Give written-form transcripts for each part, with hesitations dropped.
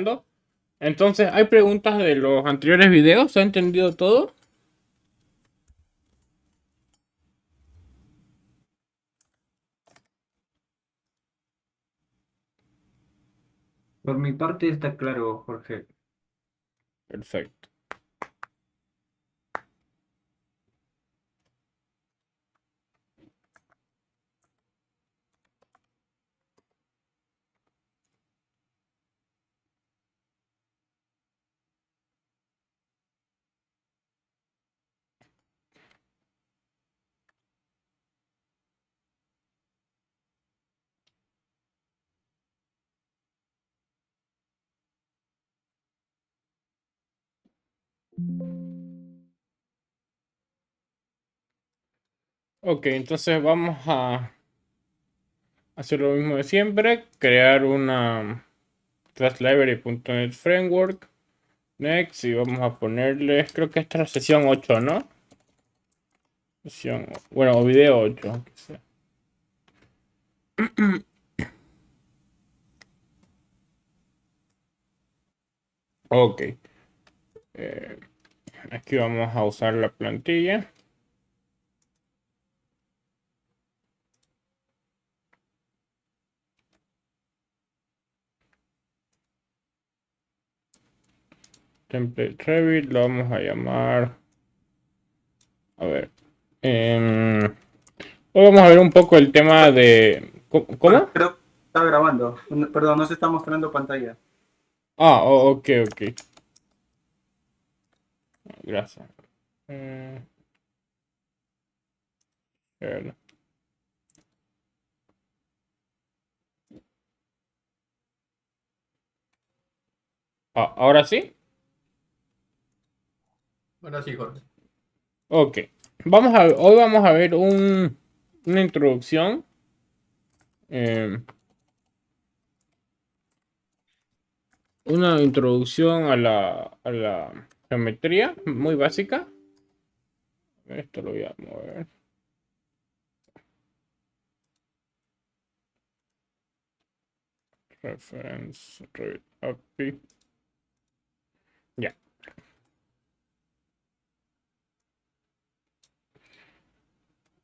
grabando. Entonces, ¿hay preguntas de los anteriores videos? ¿Se ha entendido todo? Por mi parte está claro, Jorge. Perfecto. Ok, entonces vamos a hacer lo mismo de siempre. Crear una class library.net framework. Next, y vamos a ponerle, creo que esta es la sesión 8, ¿no? Sesión, bueno, o video 8. Ok. eh, Aquí vamos a usar la plantilla. Template Revit, lo vamos a llamar. A ver. em, Hoy vamos a ver un poco el tema de. Jorge, ¿Cómo? creo que está grabando. Perdón, no se está mostrando pantalla. Ah, ok, ok. Gracias. Eh, Share. Ah, ¿ahora sí? Ahora sí, Jorge. Ok. Hoy vamos a ver una introducción. em, una introducción a la geometría muy básica. Esto lo voy a mover. Reference Revit API. Ya.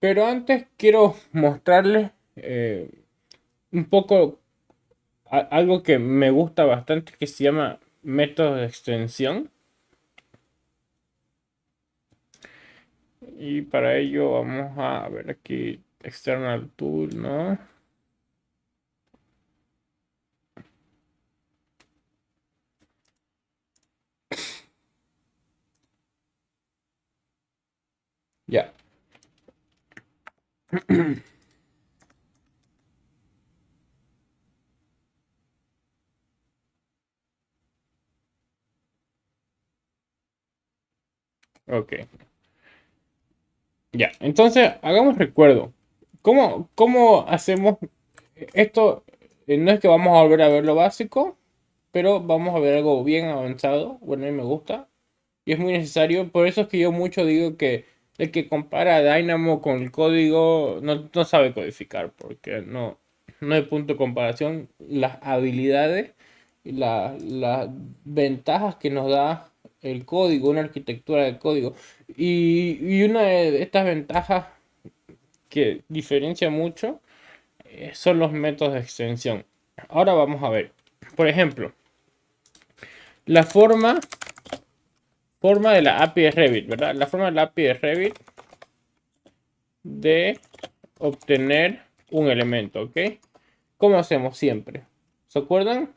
Pero antes quiero mostrarles un poco algo que me gusta bastante que se llama métodos de extensión. Y para ello vamos a ver aquí External Tool, ¿no? Ya. Ok. Ya. Entonces, hagamos recuerdo. ¿Cómo hacemos esto? No es que vamos a volver a ver lo básico, pero vamos a ver algo bien avanzado. Bueno, a mí me gusta. Y es muy necesario. Por eso es que yo mucho digo que el que compara Dynamo con el código no sabe codificar, porque no hay punto de comparación. Las habilidades y las ventajas que nos da el código, una arquitectura de código. Y una de estas ventajas que diferencia mucho son los métodos de extensión. Ahora vamos a ver. Por ejemplo, la forma de la API de Revit, ¿verdad? La forma de la API de Revit de obtener un elemento, ¿ok? ¿Cómo hacemos siempre? ¿Se acuerdan?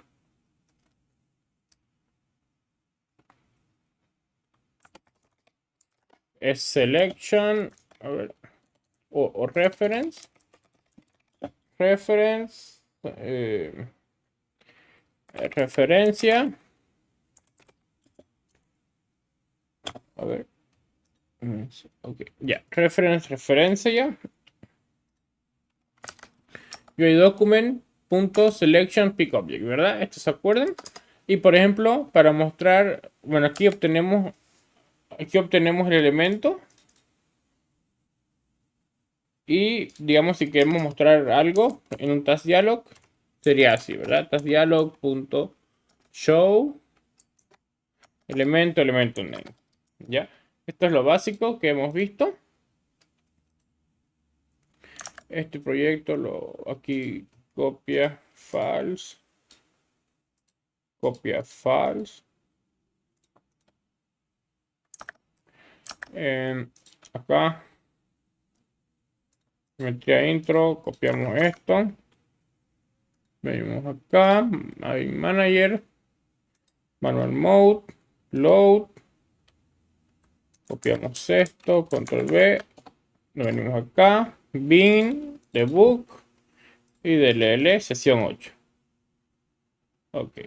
Es selection, a ver, o reference, reference, referencia, a ver, ok, ya, reference, referencia, document.selection pick object, ¿verdad? ¿Esto se acuerdan? Y por ejemplo, para mostrar, bueno, aquí obtenemos el elemento. Y digamos, si queremos mostrar algo en un task dialog, sería así, ¿verdad? Task dialog show, elemento, elemento name. ¿Ya? Esto es lo básico que hemos visto. Este proyecto aquí copia false. Copia false. Acá. Geometría intro. Copiamos esto. Venimos acá. Hay manager. Manual mode. Load. Copiamos esto. Control V. Nos venimos acá. Bin. Debug. Y DLL sesión 8. Ok.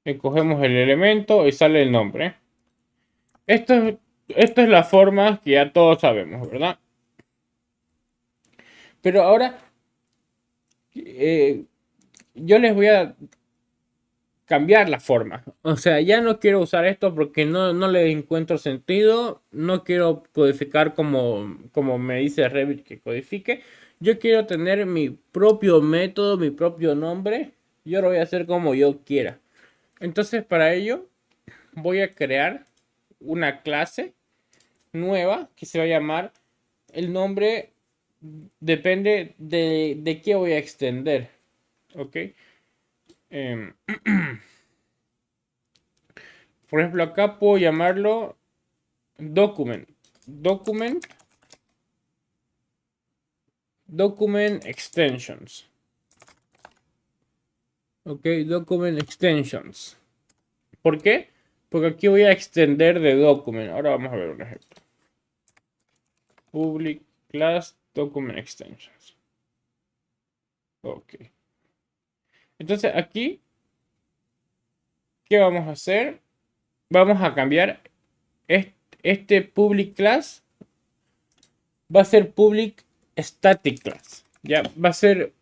Escogemos el elemento y sale el nombre. Esto es la forma que ya todos sabemos, ¿verdad? Pero ahora yo les voy a cambiar la forma. O sea, ya no quiero usar esto porque no le encuentro sentido. No quiero codificar como me dice Revit que codifique. Yo quiero tener mi propio método, mi propio nombre. Yo lo voy a hacer como yo quiera. Entonces, para ello, voy a crear una clase nueva que se va a llamar, el nombre depende de qué voy a extender. Ok. Por ejemplo, acá puedo llamarlo document. Document extensions. Ok, document extensions. ¿Por qué? Porque aquí voy a extender de document. Ahora vamos a ver un ejemplo. Public class document extensions. Ok. Entonces aquí, ¿qué vamos a hacer? Vamos a cambiar este public class. Va a ser public static class. Ya va a ser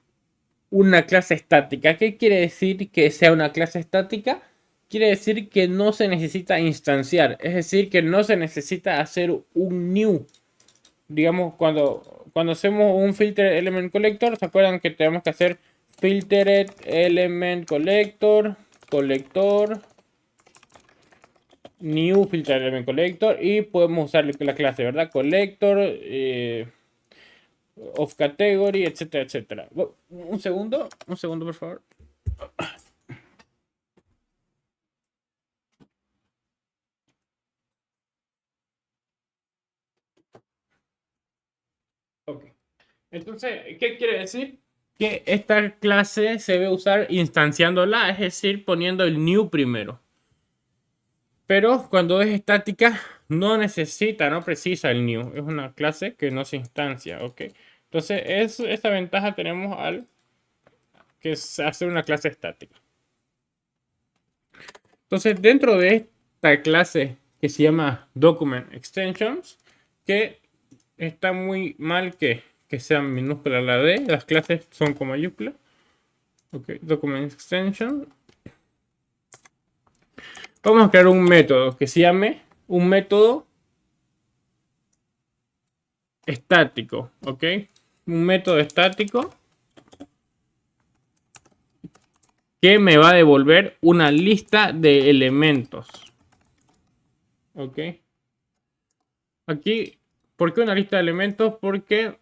una clase estática. ¿Qué quiere decir que sea una clase estática? Quiere decir que no se necesita instanciar. Es decir, que no se necesita hacer un new. Digamos, cuando hacemos un filter element collector, ¿se acuerdan que tenemos que hacer filtered element collector, new filter element collector, y podemos usar la clase, ¿verdad? Collector, of category, etcétera, etcétera. Un segundo, por favor. Ok. Entonces, ¿qué quiere decir? Que esta clase se debe usar instanciándola, es decir, poniendo el new primero. Pero cuando es estática, no necesita, no precisa el new. Es una clase que no se instancia, ¿ok? Entonces, esa ventaja tenemos al que es hacer una clase estática. Entonces, dentro de esta clase que se llama Document Extensions, que está muy mal que sea minúscula la D, las clases son con mayúscula. Ok, Document Extension. Vamos a crear un método que se llame un método estático, ¿ok? Un método estático que me va a devolver una lista de elementos, ¿ok? Aquí, ¿por qué una lista de elementos? Porque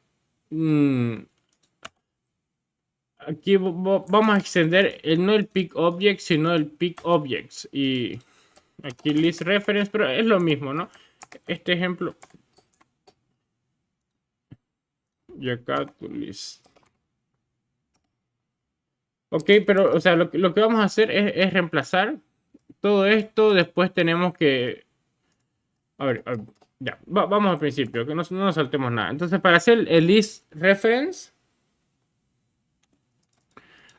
aquí vamos a extender no el pick object, sino el pick objects. Y aquí list reference, pero es lo mismo, ¿no? Este ejemplo. Y acá tu list. Ok, pero, o sea, lo que vamos a hacer es reemplazar todo esto. Después tenemos que... A ver, ya, vamos al principio, que no nos saltemos nada. Entonces, para hacer el list reference,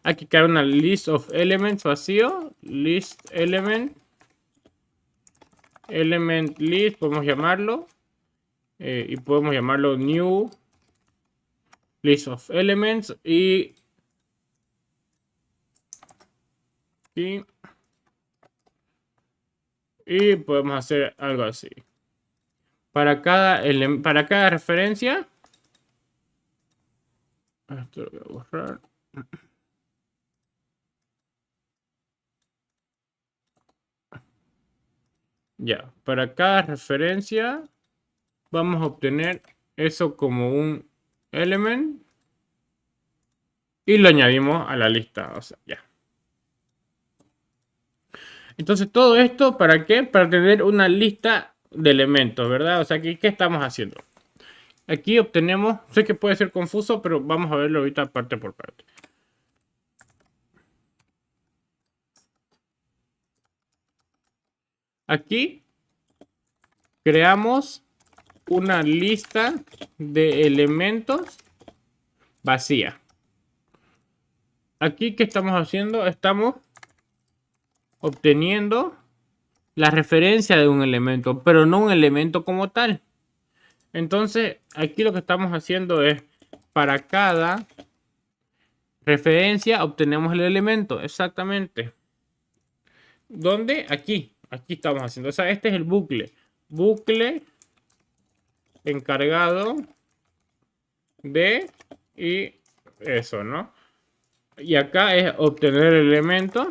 hay que crear una list of elements vacío. List element. Element list, podemos llamarlo. Y podemos llamarlo new list of elements. Y podemos hacer algo así. Para cada referencia. Esto lo voy a borrar. Ya, para cada referencia vamos a obtener eso como un element y lo añadimos a la lista. O sea, ya. Entonces, todo esto, ¿para qué? Para tener una lista de elementos, ¿verdad? O sea, aquí, ¿qué estamos haciendo? Aquí obtenemos, sé que puede ser confuso, pero vamos a verlo ahorita parte por parte. Aquí creamos una lista de elementos vacía. Aquí, ¿qué estamos haciendo? Estamos obteniendo la referencia de un elemento, pero no un elemento como tal. Entonces, aquí lo que estamos haciendo es, para cada referencia obtenemos el elemento, exactamente. ¿Dónde? Aquí. Aquí estamos haciendo. O sea, este es el bucle. Bucle encargado de y eso, ¿no? Y acá es obtener el elemento.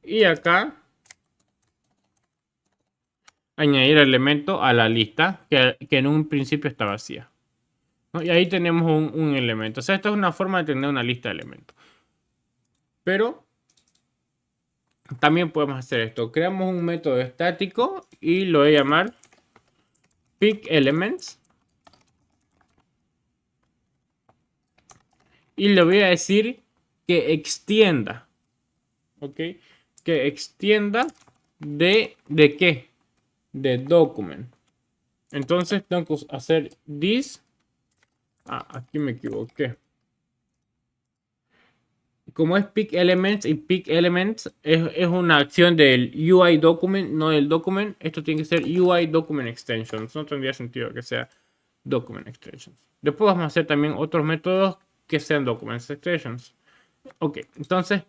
Y acá añadir el elemento a la lista que en un principio está vacía, ¿no? Y ahí tenemos un elemento. O sea, esto es una forma de tener una lista de elementos. Pero también podemos hacer esto. Creamos un método estático y lo voy a llamar pickElements. Y le voy a decir que extienda. ¿Ok? Que extienda ¿de qué? De document. Entonces tengo que hacer this. Ah, aquí me equivoqué. Como es pickElements y pickElements es una acción del UI document, no del document. Esto tiene que ser UI document extensions. No tendría sentido que sea document extensions. Después vamos a hacer también otros métodos que sean document extensions. Ok, entonces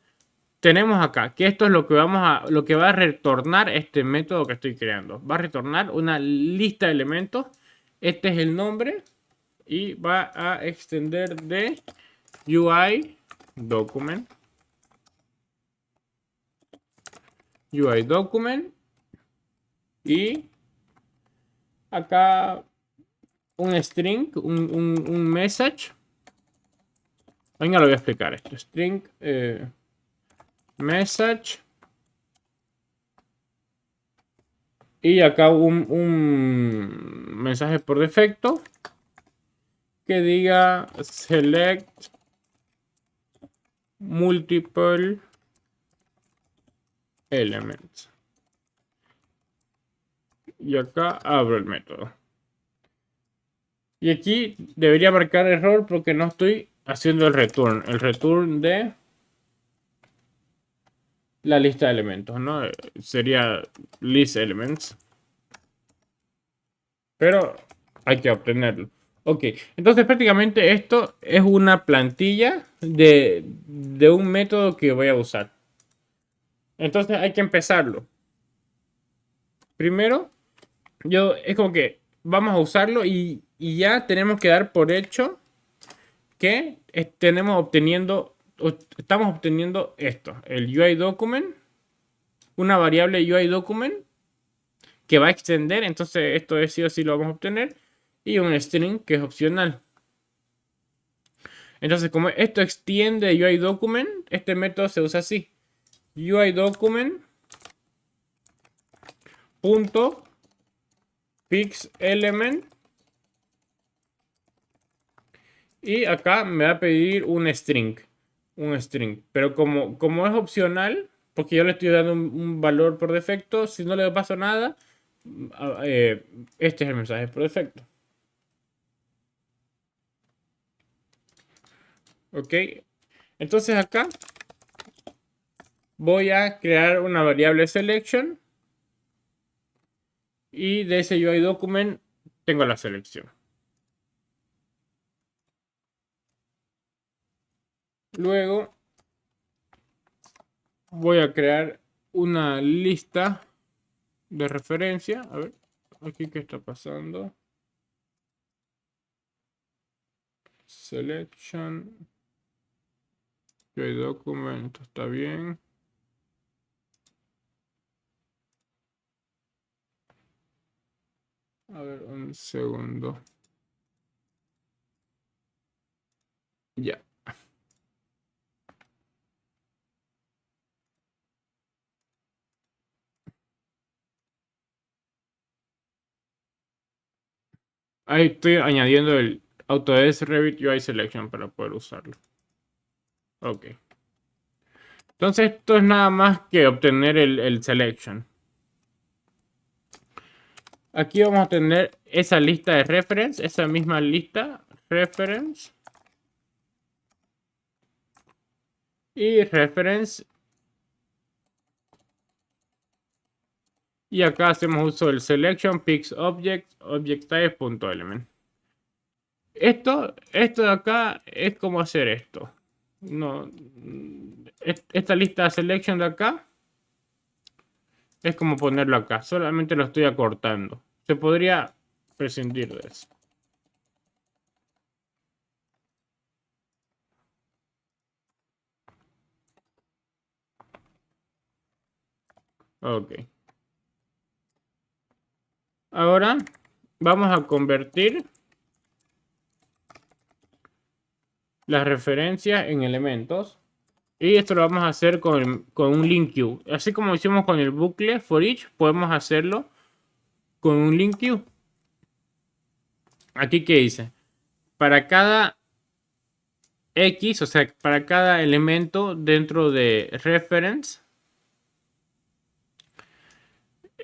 tenemos acá que esto es lo que lo que va a retornar este método que estoy creando. Va a retornar una lista de elementos. Este es el nombre y va a extender de UI document. UI document y acá un string, un message. Venga, lo voy a explicar esto. String message. Y acá un mensaje por defecto que diga select multiple elements. Y acá abro el método. Y aquí debería marcar error porque no estoy haciendo el return. El return de la lista de elementos, ¿no? Sería list elements. Pero hay que obtenerlo. Ok, entonces prácticamente esto es una plantilla de un método que voy a usar. Entonces hay que empezarlo. Primero, es como que vamos a usarlo y ya tenemos que dar por hecho que estamos obteniendo esto, el UI document, una variable UI document que va a extender, entonces esto es sí o sí lo vamos a obtener, y un string que es opcional. Entonces, como esto extiende UI document, este método se usa así: UI document punto fix element, y acá me va a pedir un string, pero como es opcional, porque yo le estoy dando un valor por defecto, si no le paso nada, este es el mensaje por defecto. Ok, entonces acá voy a crear una variable selection y de ese UI document tengo la selección. Luego voy a crear una lista de referencia. A ver, aquí qué está pasando. Selection. UI document, está bien. A ver, un segundo. Ya. Ahí estoy añadiendo el Autodesk Revit UI Selection para poder usarlo. Ok. Entonces esto es nada más que obtener el selection. Aquí vamos a tener esa lista de reference, esa misma lista, reference. Y reference. Y acá hacemos uso del selection pix object, object type.element. Esto de acá es como hacer esto. No, esta lista de selection de acá es como ponerlo acá. Solamente lo estoy acortando. Se podría prescindir de eso. Ok. Ahora vamos a convertir las referencias en elementos. Y esto lo vamos a hacer con un link queue. Así como hicimos con el bucle for each, podemos hacerlo con un link queue. Aquí, ¿qué dice? Para cada X, o sea, para cada elemento dentro de reference,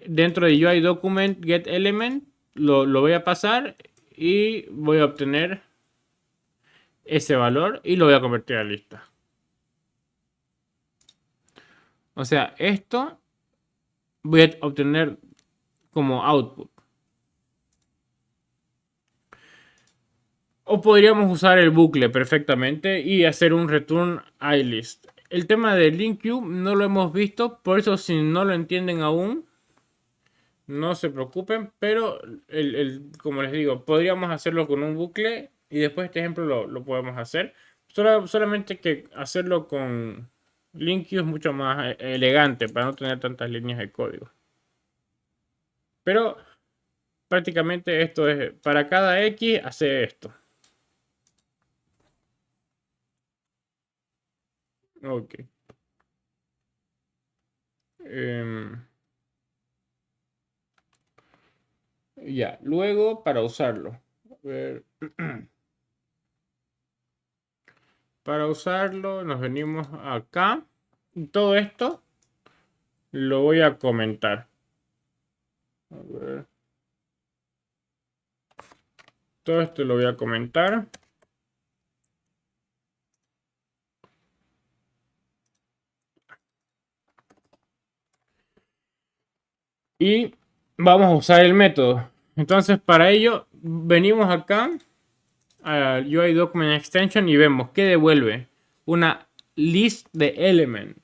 dentro de UI document get element, lo voy a pasar y voy a obtener ese valor y lo voy a convertir a lista. O sea, esto voy a obtener como output. O podríamos usar el bucle perfectamente y hacer un return iList. El tema de link queue no lo hemos visto, por eso si no lo entienden aún, no se preocupen, pero como les digo, podríamos hacerlo con un bucle y después este ejemplo lo podemos hacer. Solamente que hacerlo con link queue es mucho más elegante para no tener tantas líneas de código. Pero prácticamente esto es, para cada X hace esto. Ok. Ya, luego para usarlo. A ver. Para usarlo nos venimos acá. Todo esto lo voy a comentar. A ver. Todo esto lo voy a comentar. Y vamos a usar el método. Entonces para ello venimos acá al UI Document Extension y vemos que devuelve una list de element.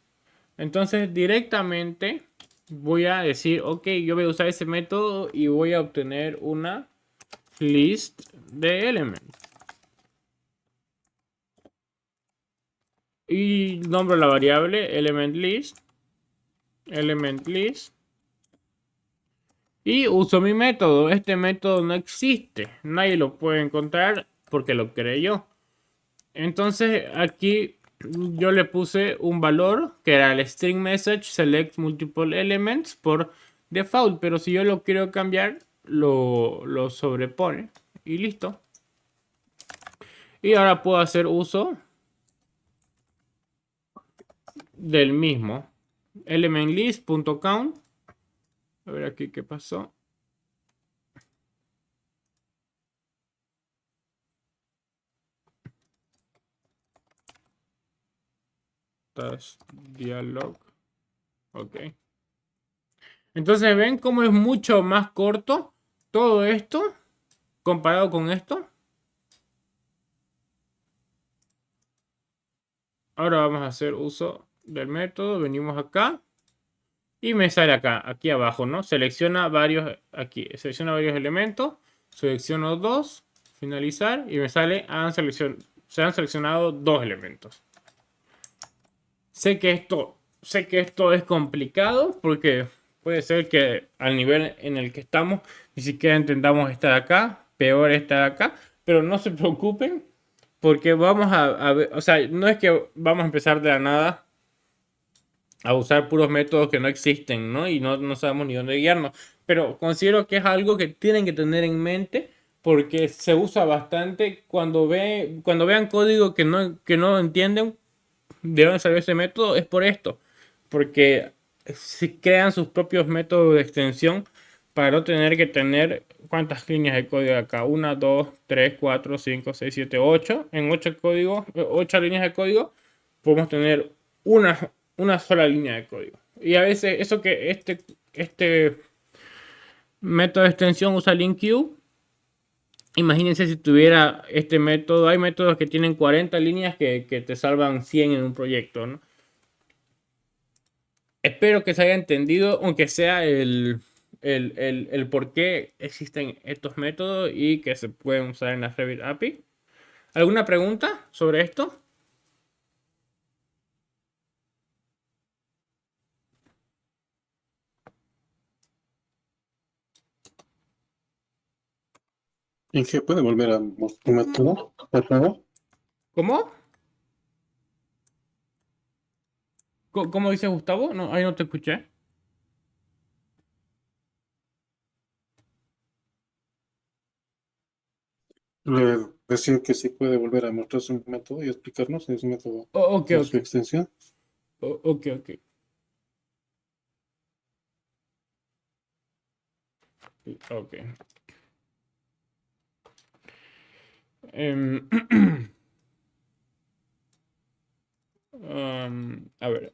Entonces directamente voy a decir, ok, yo voy a usar ese método y voy a obtener una list de element. Y nombro la variable element list. Y uso mi método. Este método no existe. Nadie lo puede encontrar porque lo creé yo. Entonces aquí yo le puse un valor que era el string message select multiple elements por default. Pero si yo lo quiero cambiar, lo sobrepone. Y listo. Y ahora puedo hacer uso del mismo. elementlist.count. A ver aquí qué pasó. Task dialog. Ok. Entonces ven cómo es mucho más corto todo esto comparado con esto. Ahora vamos a hacer uso del método. Venimos acá. Y me sale acá, aquí abajo, ¿no? Selecciona varios, aquí, selecciona varios elementos. Selecciono dos, finalizar. Y me sale, se han seleccionado dos elementos. Sé que esto es complicado porque puede ser que al nivel en el que estamos ni siquiera entendamos esta de acá, peor esta de acá, pero no se preocupen porque vamos a ver, o sea, no es que vamos a empezar de la nada a usar puros métodos que no existen, ¿no? Y no sabemos ni dónde guiarnos. Pero considero que es algo que tienen que tener en mente porque se usa bastante cuando vean código que no entienden de dónde salió ese método, es por esto. Porque si crean sus propios métodos de extensión para no tener que tener cuántas líneas de código acá. 1, 2, 3, 4, 5, 6, 7, 8. En 8 códigos, 8 líneas de código podemos tener una sola línea de código. Y a veces eso que este método de extensión usa LinkQ. Imagínense si tuviera este método. Hay métodos que tienen 40 líneas que te salvan 100 en un proyecto, ¿no? Espero que se haya entendido, aunque sea el por qué existen estos métodos y que se pueden usar en la Revit API. ¿Alguna pregunta sobre esto? ¿En qué puede volver a mostrar todo, por favor? ¿Cómo? ¿Cómo dice Gustavo? No, ahí no te escuché. Le decía que sí puede volver a mostrar su método y explicarnos ese método Ok, o ok. su extensión. Ok, ok. Ok. Em, a ver,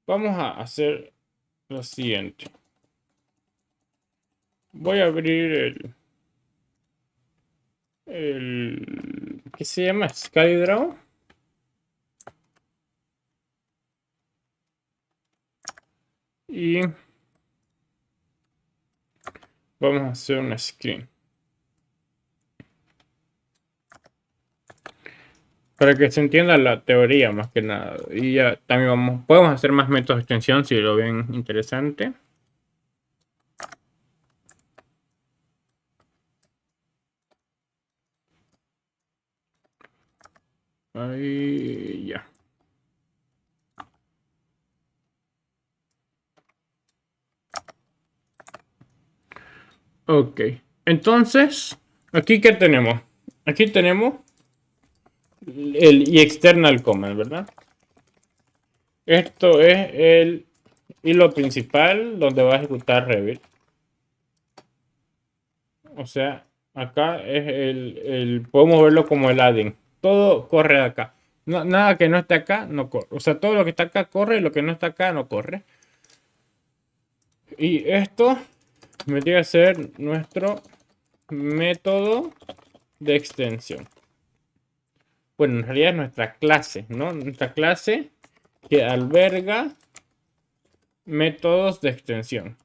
vamos a hacer lo siguiente. Voy a abrir ¿qué se llama? SkyDraw. Y vamos a hacer una screen. Para que se entienda la teoría más que nada. Y ya también podemos hacer más métodos de extensión si lo ven interesante. Ahí ya. Ok. Entonces, aquí ¿qué tenemos? Aquí tenemos el y external comment, ¿verdad? Esto es el hilo principal donde va a ejecutar Revit. O sea, acá es podemos verlo como el adding. Todo corre de acá. Nada que no esté acá no corre. O sea, todo lo que está acá corre y lo que no está acá no corre. Y esto vendría a ser nuestro método de extensión. Bueno, en realidad es nuestra clase, ¿no? Nuestra clase que alberga métodos de extensión.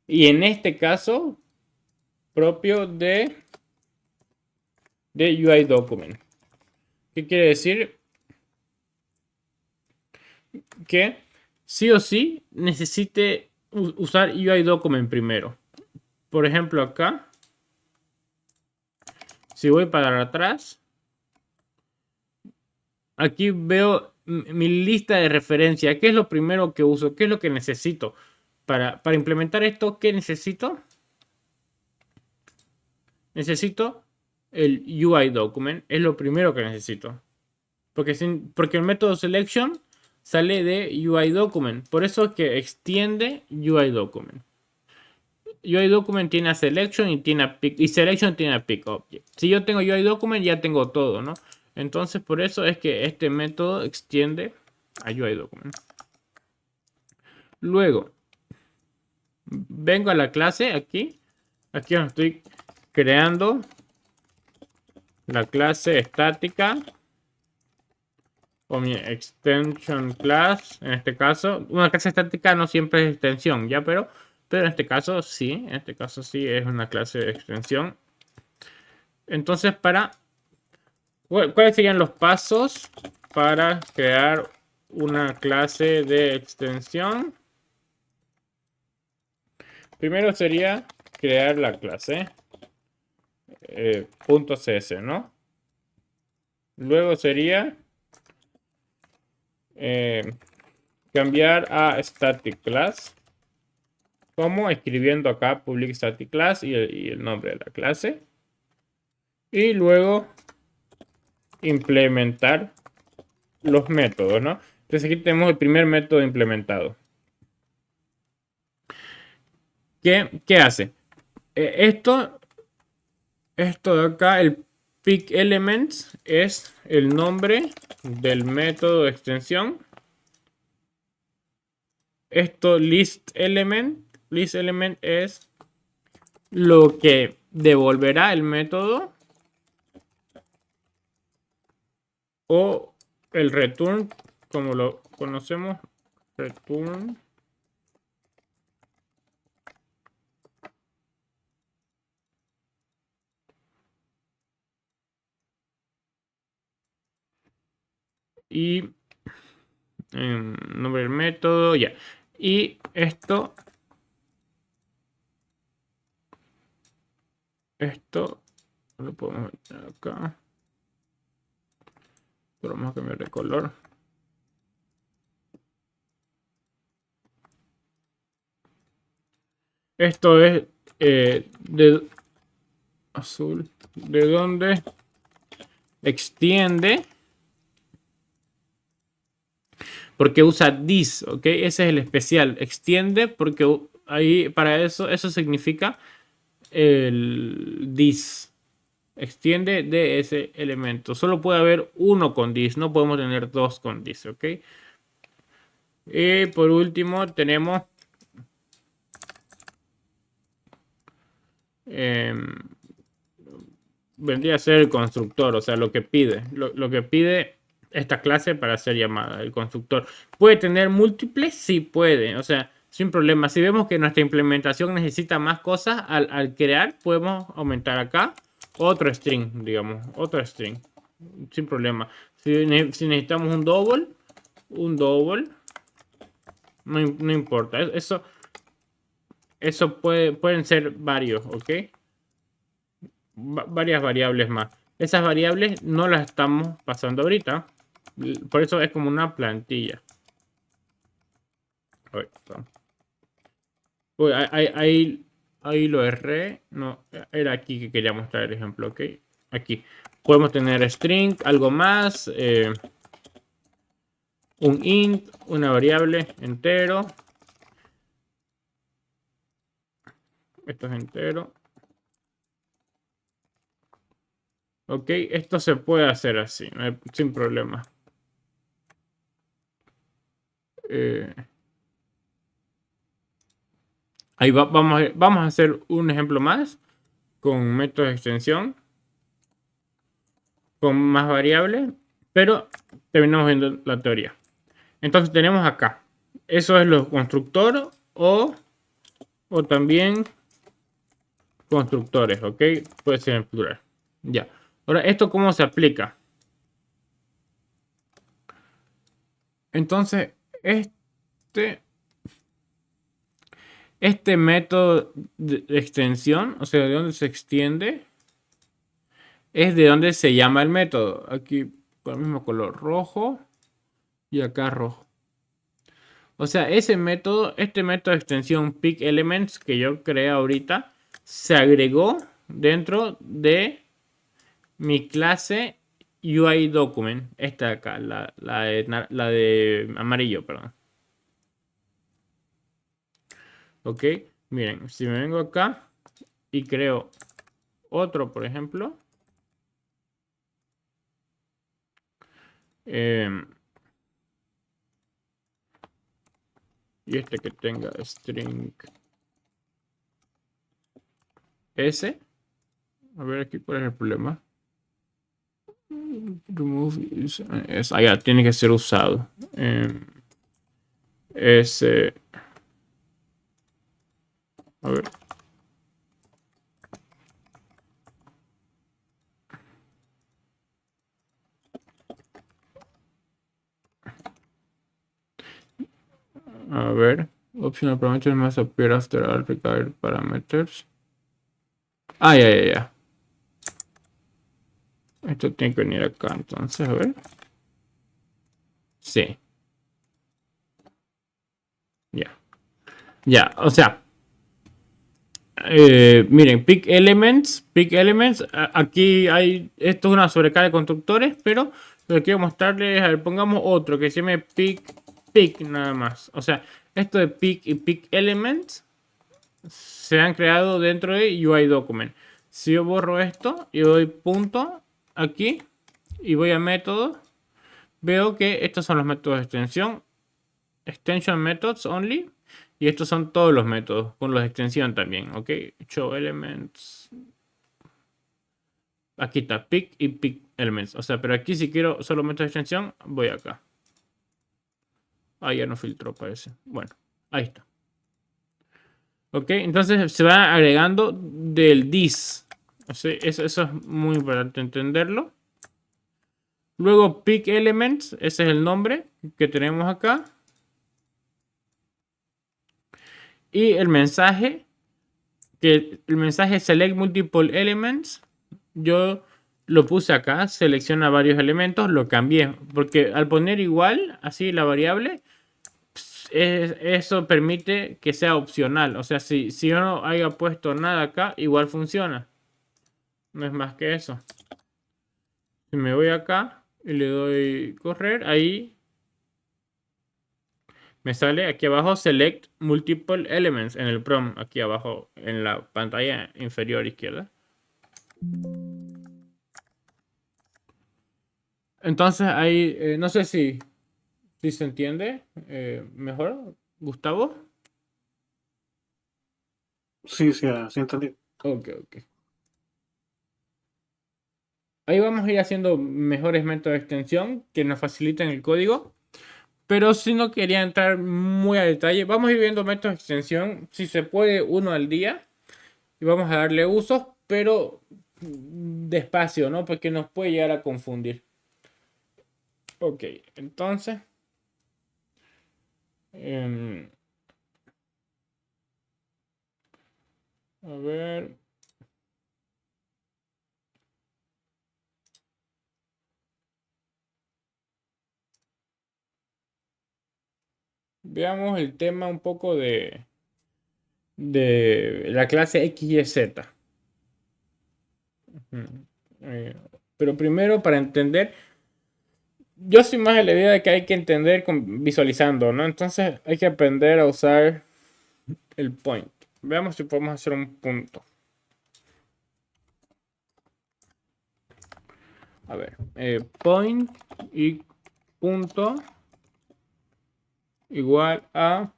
Y en este caso, propio de UI document. ¿Qué quiere decir? Que sí o sí necesite usar UI document primero. Por ejemplo, acá, si voy para atrás, aquí veo mi lista de referencia. ¿Qué es lo primero que uso? ¿Qué es lo que necesito? Para implementar esto, ¿qué necesito? Necesito el UI document. Es lo primero que necesito. Porque el método selection sale de UI document. Por eso es que extiende UI document. UI document tiene a selection y tiene a pick. Y selection tiene a pick object. Si yo tengo UI document, ya tengo todo, ¿no? Entonces, por eso es que este método extiende a UI document. Luego, vengo a la clase aquí. Aquí estoy creando la clase estática o mi extension class. En este caso, una clase estática no siempre es extensión, ¿ya? Pero en este caso sí. En este caso sí es una clase de extensión. Entonces, ¿cuáles serían los pasos para crear una clase de extensión? primero sería crear la clase .cs, ¿no? Luego sería cambiar a static class, como escribiendo acá public static class y el nombre de la clase. Y luego implementar los métodos, ¿no? Entonces aquí tenemos el primer método implementado. ¿Qué hace? Esto de acá, el pick elements, es el nombre del método de extensión. Esto list element es lo que devolverá el método, o el return, como lo conocemos, return. Y nombre del método, ya. Y esto lo podemos meter acá. Pero vamos a cambiar de color. Esto es de azul, de donde extiende, porque usa this, ¿ok? Ese es el especial, extiende, porque ahí para eso significa el this, extiende de ese elemento. Solo puede haber uno con this, no podemos tener dos con this, ¿ok? Y por último tenemos vendría a ser el constructor, o sea, lo que pide. Lo que pide esta clase para ser llamada, el constructor. ¿Puede tener múltiples? Sí, puede. O sea, sin problema. Si vemos que nuestra implementación necesita más cosas al crear, podemos aumentar acá otro string, digamos. Otro string. Sin problema. Si necesitamos un double. No importa. Eso pueden ser varios, ¿ok? Varias variables más. Esas variables no las estamos pasando ahorita. Por eso es como una plantilla. Uy, ahí lo erré. No, era aquí que quería mostrar el ejemplo, ¿ok? Aquí. Podemos tener string, algo más. Un int, una variable entero. Esto es entero. Ok, esto se puede hacer así, sin problema. Ahí vamos a hacer un ejemplo más con métodos de extensión, con más variables, pero terminamos viendo la teoría. Entonces tenemos acá, eso es los constructores o también constructores, ¿ok? Puede ser en plural. Ya. Ahora, ¿esto cómo se aplica? Entonces, este método de extensión, o sea, de dónde se extiende, es de donde se llama el método. Aquí con el mismo color rojo y acá rojo. O sea, este método de extensión pick elements que yo creé ahorita se agregó dentro de mi clase UI document. Esta de acá, la de amarillo, perdón. Ok, miren, si me vengo acá y creo otro, por ejemplo. Y este que tenga string S. A ver aquí cuál es el problema. Remove ya tiene que ser usado. S. A ver. A ver. Optional parameters must appear after all required parameters. Ah, ya. Esto tiene que venir acá, entonces, a ver. Sí. Ya. Ya, o sea. Miren, pick elements. Aquí hay, esto es una sobrecarga de constructores, pero lo que quiero mostrarles, a ver, pongamos otro que se llame pick nada más. O sea, esto de pick y pick elements se han creado dentro de UI document. Si yo borro esto y doy punto aquí y voy a métodos, veo que estos son los métodos de extensión, extension methods only. Y estos son todos los métodos, con los de extensión también, ¿ok? Show elements. Aquí está, pick y pick elements. O sea, pero aquí si quiero solo métodos de extensión, voy acá. Ah, ya no filtró, parece. Bueno, ahí está. Ok, entonces se va agregando del this. O sea, eso es muy importante entenderlo. Luego pick elements, ese es el nombre que tenemos acá. Y el mensaje, que el mensaje select multiple elements, yo lo puse acá, selecciona varios elementos, lo cambié, porque al poner igual, así la variable, eso permite que sea opcional. O sea, si yo no haya puesto nada acá, igual funciona. No es más que eso. Si me voy acá y le doy correr, ahí me sale aquí abajo select multiple elements en el prompt, aquí abajo en la pantalla inferior izquierda. Entonces ahí, no sé si se entiende mejor, Gustavo. Sí, sí, sí entendí. Ok. Ahí vamos a ir haciendo mejores métodos de extensión que nos faciliten el código. Pero si no quería entrar muy a detalle, vamos a ir viendo métodos de extensión, si se puede, uno al día. Y vamos a darle usos, pero despacio, ¿no? Porque nos puede llegar a confundir. Ok, entonces. A ver. Veamos el tema un poco de la clase X y Z. Pero primero, para entender, yo soy más de la idea de que hay que entender visualizando, ¿no? Entonces hay que aprender a usar el point. Veamos si podemos hacer un punto. A ver, point y punto igual a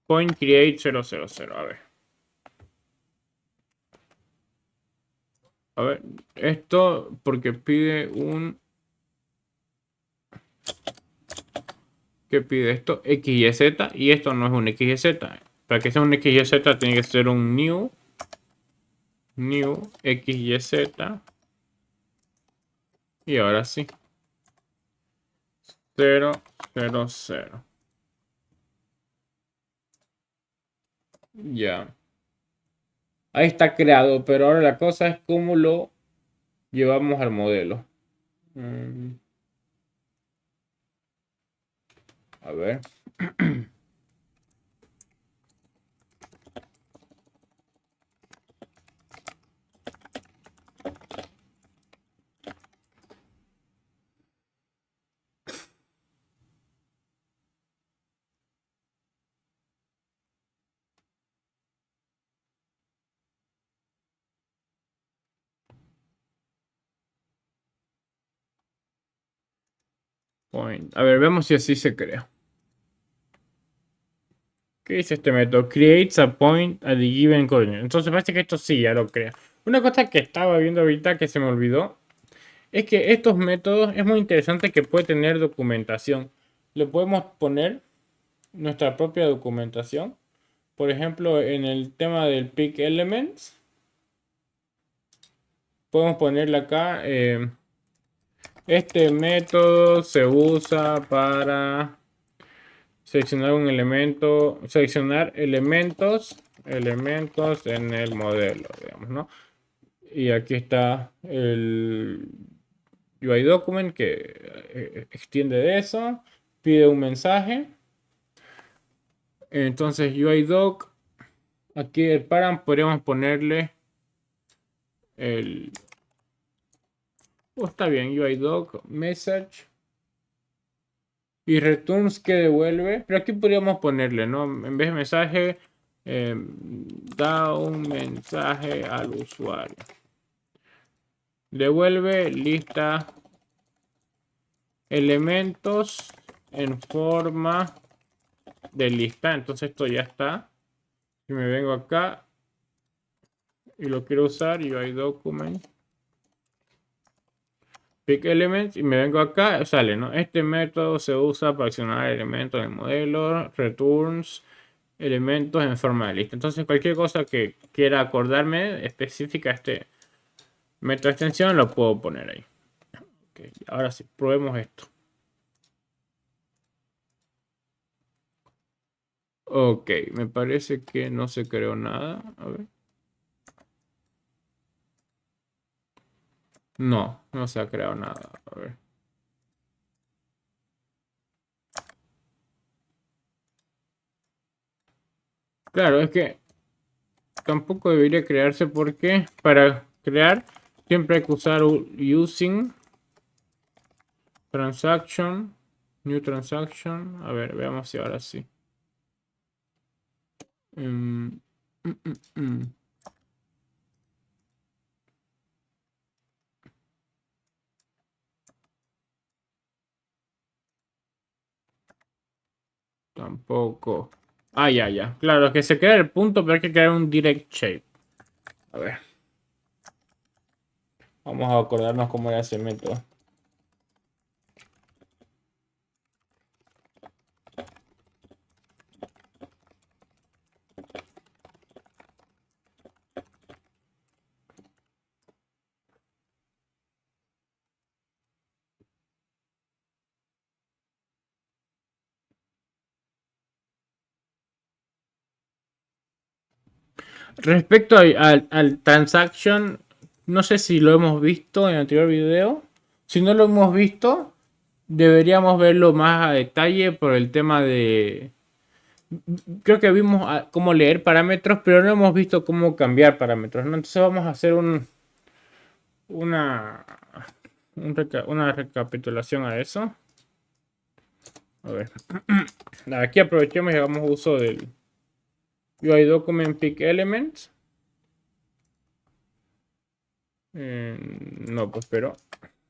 point create 000. A ver, esto porque pide un... ¿Qué pide esto? X y Z, y esto no es un X y Z. Para que sea un X y Z tiene que ser un new X y Z. Y ahora sí. 0, 0, 0. Ya. Ahí está creado, pero ahora la cosa es cómo lo llevamos al modelo. A ver. Point. A ver, vemos si así se crea. ¿Qué dice este método? Creates a point at the given coordinate. Entonces parece que esto sí ya lo crea. Una cosa que estaba viendo ahorita que se me olvidó es que estos métodos es muy interesante que puede tener documentación. Le podemos poner nuestra propia documentación. Por ejemplo, en el tema del pick elements, podemos ponerle acá. Este método se usa para seleccionar un elemento, seleccionar elementos en el modelo, digamos, ¿no? Y aquí está el UI document que extiende de eso, pide un mensaje. Entonces UI doc, aquí el param podríamos ponerle el... está bien, UI doc, message. Y returns que devuelve, pero aquí podríamos ponerle, ¿no? En vez de mensaje, da un mensaje al usuario. Devuelve lista elementos en forma de lista. Entonces esto ya está. Si me vengo acá y lo quiero usar, UI document, pick elements, y me vengo acá, sale, ¿no? Este método se usa para accionar elementos del modelo, returns, elementos en forma de lista. Entonces cualquier cosa que quiera acordarme específica este método de extensión lo puedo poner ahí. Okay, ahora sí, probemos esto. Ok, me parece que no se creó nada. A ver. No, no se ha creado nada. A ver. Claro, es que tampoco debería crearse porque para crear siempre hay que usar using transaction, new transaction. A ver, veamos si ahora sí. Mm, mm, mm, mm. Tampoco. Ah, ya, ya. Claro, que se queda el punto, pero hay que crear un direct shape. A ver. Vamos a acordarnos cómo era ese método. Respecto al transaction, no sé si lo hemos visto en el anterior video. Si no lo hemos visto, deberíamos verlo más a detalle por el tema de... Creo que vimos cómo leer parámetros, pero no hemos visto cómo cambiar parámetros, ¿no? Entonces vamos a hacer una, una recapitulación a eso. A ver. Aquí aprovechemos y hagamos uso del UI document pick elements. No, pues pero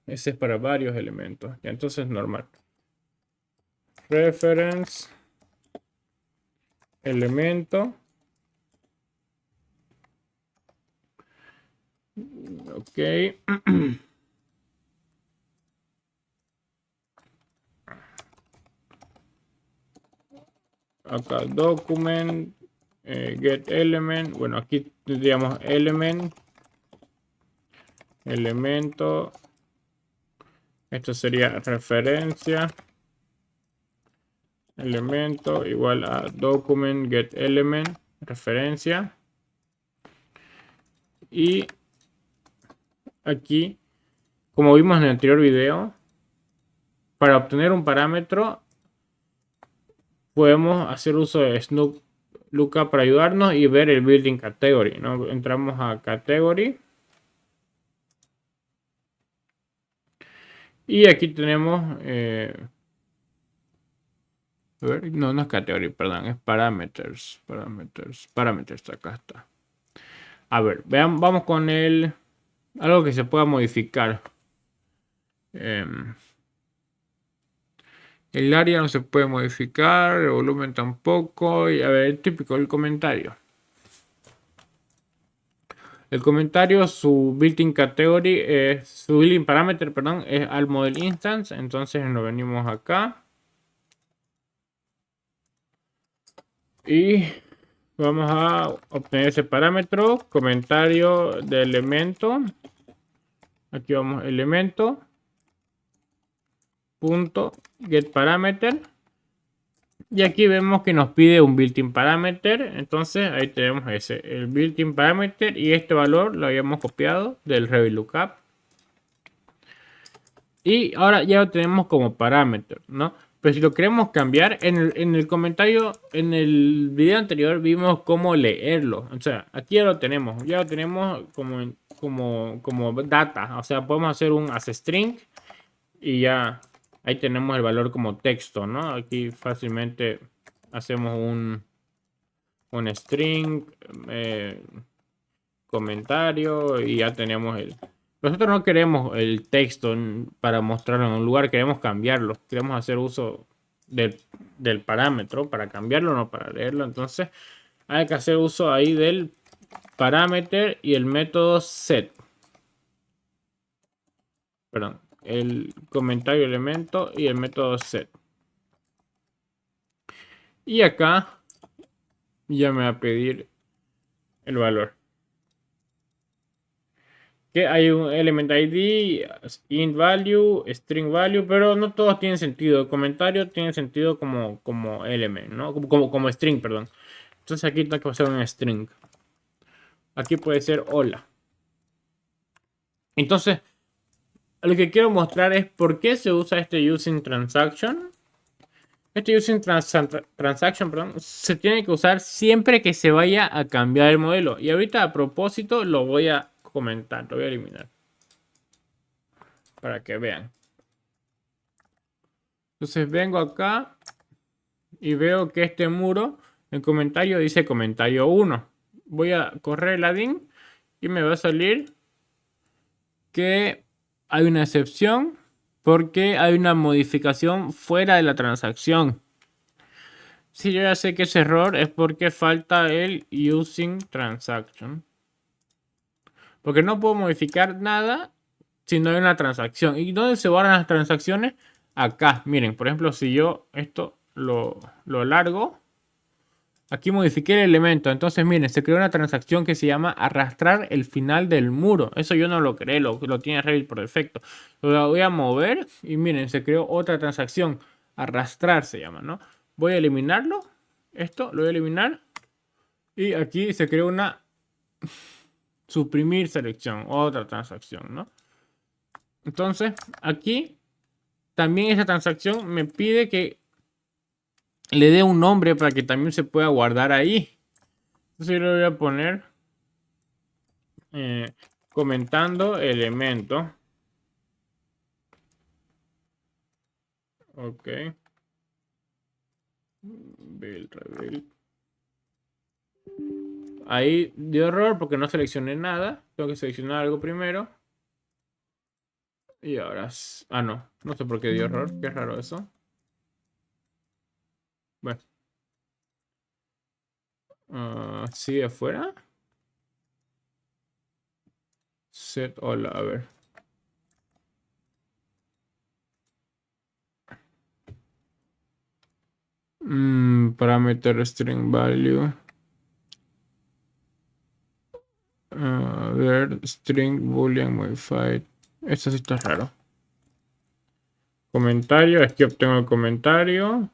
ese es para varios elementos. Ya, entonces normal. Reference elemento. Ok. Acá document get element. Bueno, aquí tendríamos element, elemento. Esto sería referencia elemento igual a document get element referencia. Y aquí, como vimos en el anterior video, para obtener un parámetro podemos hacer uso de Snoop Lookup para ayudarnos y ver el building category, ¿no? Entramos a category y aquí tenemos a ver, no es category, perdón, es parameters, acá está. A ver, vean, vamos con algo que se pueda modificar. El área no se puede modificar, el volumen tampoco. Y a ver, el típico, el comentario. El comentario, su built-in category, su built-in parameter, perdón, es al model instance. Entonces nos venimos acá. Y vamos a obtener ese parámetro, comentario de elemento. Aquí vamos, elemento. Punto get parameter. Y aquí vemos que nos pide un built-in parameter. Entonces ahí tenemos ese, el built-in parameter. Y este valor lo habíamos copiado del ReviLookup. Y ahora ya lo tenemos como parámetro, ¿no? Pero si lo queremos cambiar, en el comentario, en el video anterior vimos cómo leerlo. O sea, aquí ya lo tenemos como data. O sea, podemos hacer un asString y ya ahí tenemos el valor como texto, ¿no? Aquí fácilmente hacemos un string, comentario y ya tenemos el... Nosotros no queremos el texto para mostrarlo en un lugar, queremos cambiarlo. Queremos hacer uso del parámetro para cambiarlo, no para leerlo. Entonces hay que hacer uso ahí del parameter y el método set. Perdón, el comentario elemento y el método set. Y acá ya me va a pedir el valor. Que hay un element ID, int value, string value, pero no todos tienen sentido. El comentario tiene sentido como element, ¿no? Como string, perdón. Entonces aquí tengo que pasar un string. Aquí puede ser hola. Entonces, lo que quiero mostrar es por qué se usa este using transaction. Este using transaction, perdón, se tiene que usar siempre que se vaya a cambiar el modelo. Y ahorita a propósito lo voy a comentar, lo voy a eliminar. Para que vean. Entonces vengo acá y veo que este muro, el comentario dice comentario 1. Voy a correr la DIN y me va a salir que hay una excepción porque hay una modificación fuera de la transacción. Si yo ya sé que ese error es porque falta el using transaction. Porque no puedo modificar nada si no hay una transacción. ¿Y dónde se guardan las transacciones? Acá, miren, por ejemplo, si yo esto lo largo, aquí modifiqué el elemento. Entonces, miren, se creó una transacción que se llama arrastrar el final del muro. Eso yo no lo creé, lo tiene Revit por defecto. Lo voy a mover y miren, se creó otra transacción. Arrastrar se llama, ¿no? Voy a eliminarlo. Esto lo voy a eliminar. Y aquí se creó una suprimir selección, otra transacción, ¿no? Entonces, aquí también esa transacción me pide que le dé un nombre para que también se pueda guardar ahí. Entonces yo le voy a poner comentando elemento. Ok. Build, rebuild. Ahí dio error porque no seleccioné nada. Tengo que seleccionar algo primero. Y ahora... Ah, no. No sé por qué dio error. Qué raro eso. Bueno. ¿Sigue afuera? Set hola, a ver. Parameter string value. A ver, string boolean modified. Esto sí está raro. Comentario, aquí obtengo el comentario.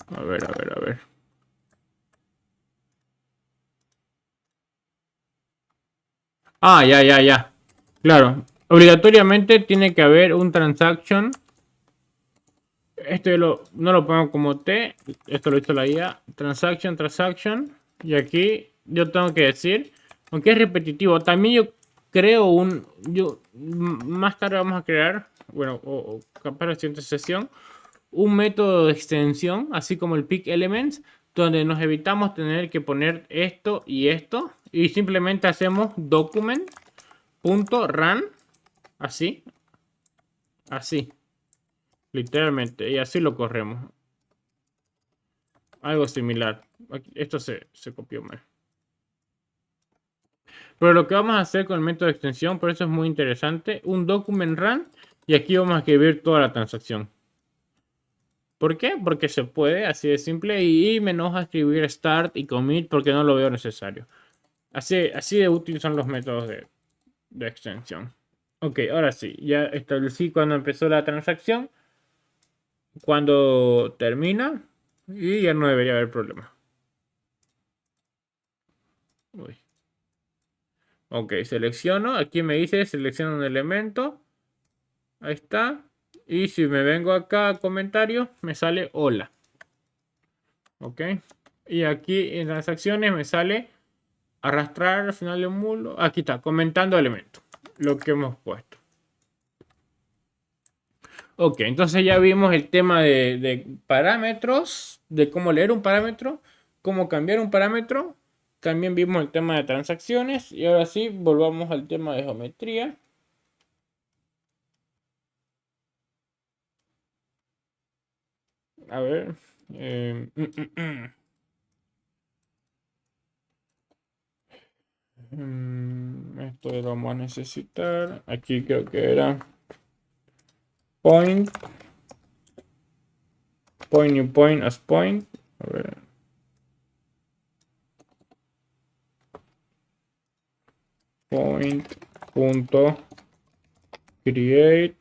A ver, a ver, a ver. Ah, ya. Claro. Obligatoriamente tiene que haber un transaction. Esto no lo pongo como T. Esto lo hizo la IA. Transaction. Y aquí yo tengo que decir, aunque es repetitivo, también yo creo más tarde vamos a crear, bueno, o capaz la siguiente sesión, un método de extensión, así como el pick elements, donde nos evitamos tener que poner esto y esto. Y simplemente hacemos document.run. Así. Literalmente. Y así lo corremos. Algo similar. Esto se copió mal. Pero lo que vamos a hacer con el método de extensión, por eso es muy interesante, un document run. Y aquí vamos a escribir toda la transacción. ¿Por qué? Porque se puede, así de simple, y me enoja escribir start y commit porque no lo veo necesario. Así de útil son los métodos de extensión. Ok, ahora sí, ya establecí cuando empezó la transacción, cuando termina, y ya no debería haber problema. Uy. Ok, selecciono, aquí me dice selecciona un elemento, ahí está, y si me vengo acá a comentarios, me sale hola. Ok, y aquí en transacciones me sale arrastrar al final de un módulo, aquí está, comentando elemento, lo que hemos puesto. Ok, entonces ya vimos el tema de parámetros, de cómo leer un parámetro, cómo cambiar un parámetro. También vimos el tema de transacciones y ahora sí, volvamos al tema de geometría. A ver. Esto lo vamos a necesitar. Aquí creo que era point. Point new point as point. A ver. Point punto create.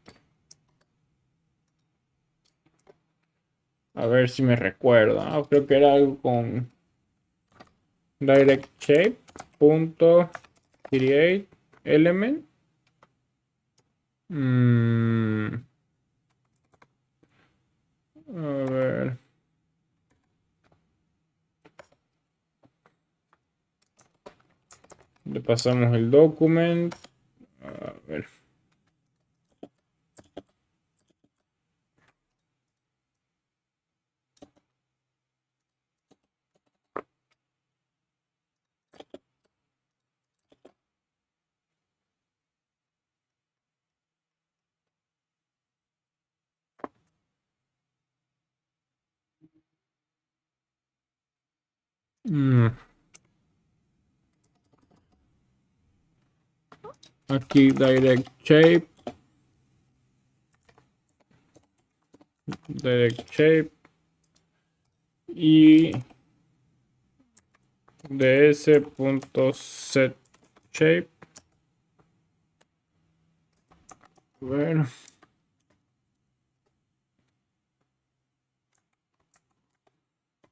A ver si me recuerda. Creo que era algo con direct shape punto create element. A ver. Le pasamos el document. A ver. Aquí direct shape. Direct shape. Y ds.set shape. A ver.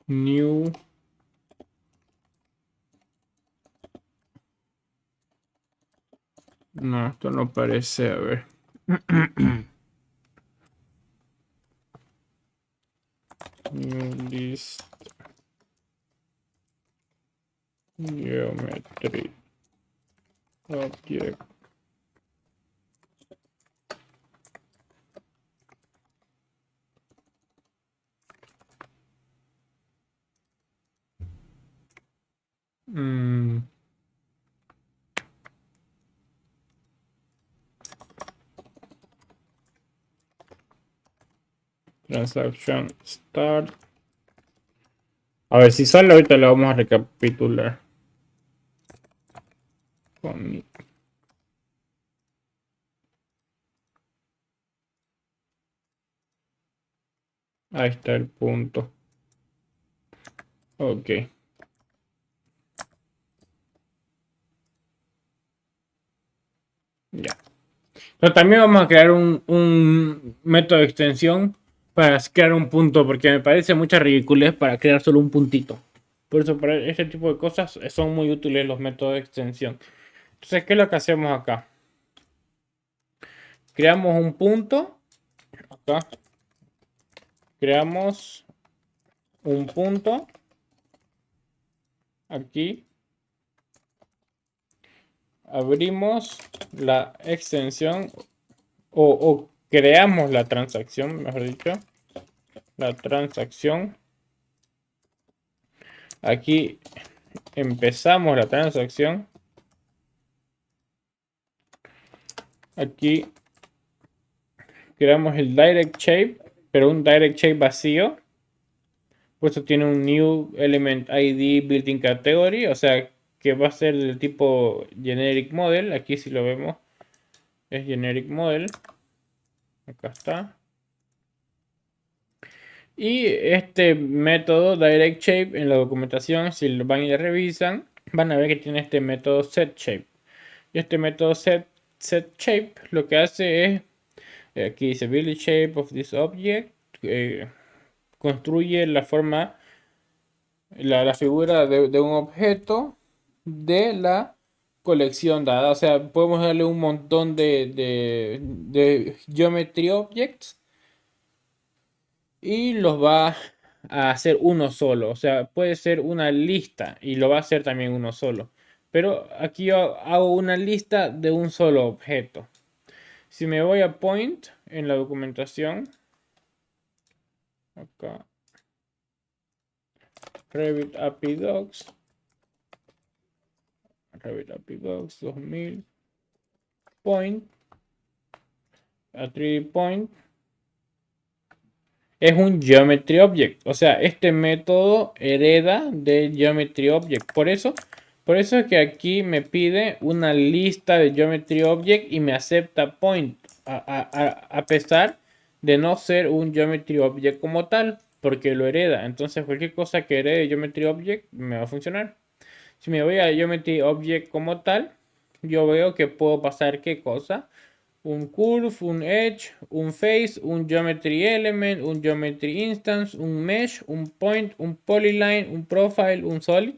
New. No, esto no parece. A ver. New list. Geometry. Object. Transaction start. A ver si sale, ahorita lo vamos a recapitular. Ahí está el punto. Ok. Ya. Pero también vamos a crear un método de extensión para crear un punto, porque me parece mucha ridiculez para crear solo un puntito. Por eso, para este tipo de cosas son muy útiles los métodos de extensión. Entonces, ¿qué es lo que hacemos acá? Creamos un punto. Acá. Creamos un punto. Aquí. Abrimos la extensión o creamos la transacción, mejor dicho. La transacción. Aquí empezamos la transacción. Aquí creamos el direct shape, pero un direct shape vacío. Pues tiene un new element ID built-in category, o sea que va a ser del tipo generic model. Aquí si lo vemos es generic model. Acá está. Y este método DirectShape en la documentación, si lo van y le revisan, van a ver que tiene este método setShape. Y este método setShape lo que hace es, aquí dice build the shape of this object, construye la forma, la figura de un objeto de la colección dada. O sea, podemos darle un montón de geometry objects y los va a hacer uno solo. O sea, puede ser una lista y lo va a hacer también uno solo. Pero aquí yo hago una lista de un solo objeto. Si me voy a point en la documentación, acá, Revit API Docs, Revit API Docs 2000, point, a 3D point, es un Geometry Object. O sea, este método hereda del Geometry Object. Por eso es que aquí me pide una lista de Geometry Object y me acepta point. A pesar de no ser un Geometry Object como tal. Porque lo hereda. Entonces cualquier cosa que herede Geometry Object me va a funcionar. Si me voy a Geometry Object como tal, yo veo que puedo pasar qué cosa. Un curve, un edge, un face, un geometry element, un geometry instance, un mesh, un point, un polyline, un profile, un solid.